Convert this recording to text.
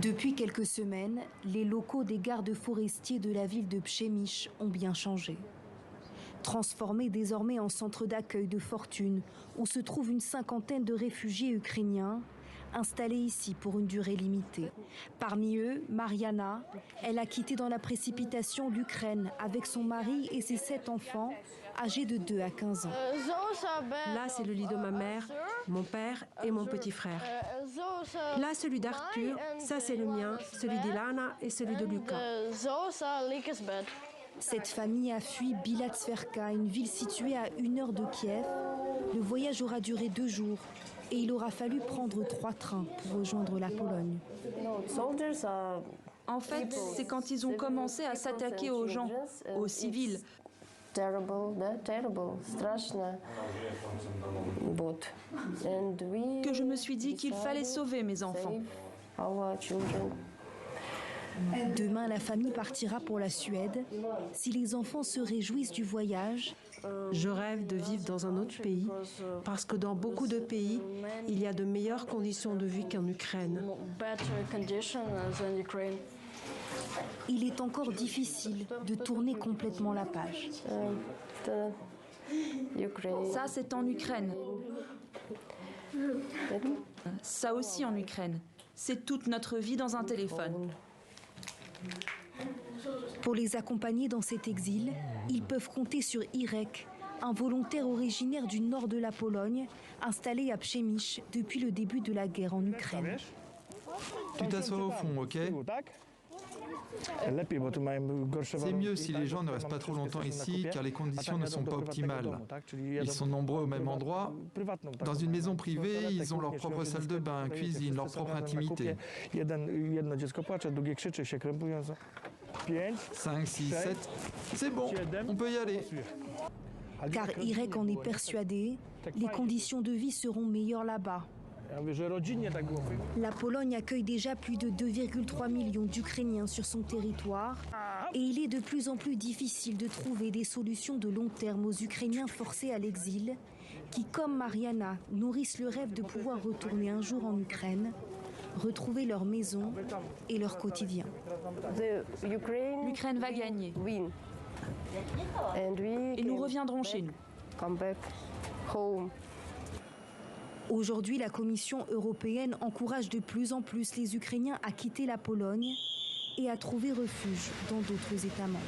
Depuis quelques semaines, les locaux des gardes forestiers de la ville de Przemyśl ont bien changé. Transformés désormais en centre d'accueil de fortune, où se trouve une cinquantaine de réfugiés ukrainiens, installés ici pour une durée limitée. Parmi eux, Mariana, elle a quitté dans la précipitation l'Ukraine avec son mari et ses 7 enfants, âgés de 2 à 15 ans. Là, c'est le lit de ma mère, mon père et mon petit frère. Là, celui d'Arthur, ça c'est le mien, celui d'Ilana et celui de Lucas. Cette famille a fui Bilatsverka, une ville située à 1 heure de Kiev. Le voyage aura duré 2 jours et il aura fallu prendre 3 trains pour rejoindre la Pologne. En fait, c'est quand ils ont commencé à s'attaquer aux gens, aux civils. Que je me suis dit qu'il fallait sauver mes enfants. Demain, la famille partira pour la Suède. Si les enfants se réjouissent du voyage, je rêve de vivre dans un autre pays, parce que dans beaucoup de pays, il y a de meilleures conditions de vie qu'en Ukraine. Il est encore difficile de tourner complètement la page. Ça, c'est en Ukraine. Ça aussi en Ukraine. C'est toute notre vie dans un téléphone. Pour les accompagner dans cet exil, ils peuvent compter sur Irek, un volontaire originaire du nord de la Pologne, installé à Przemyśl depuis le début de la guerre en Ukraine. Tu t'assois au fond, ok ? C'est mieux si les gens ne restent pas trop longtemps ici, car les conditions ne sont pas optimales. Ils sont nombreux au même endroit. Dans une maison privée, ils ont leur propre salle de bain, cuisine, leur propre intimité. 5, 6, 7, c'est bon, on peut y aller. Car Irek en est persuadé, les conditions de vie seront meilleures là-bas. La Pologne accueille déjà plus de 2,3 millions d'Ukrainiens sur son territoire et il est de plus en plus difficile de trouver des solutions de long terme aux Ukrainiens forcés à l'exil qui, comme Mariana, nourrissent le rêve de pouvoir retourner un jour en Ukraine, retrouver leur maison et leur quotidien. L'Ukraine va gagner. Et nous reviendrons chez nous. Aujourd'hui, la Commission européenne encourage de plus en plus les Ukrainiens à quitter la Pologne et à trouver refuge dans d'autres États membres.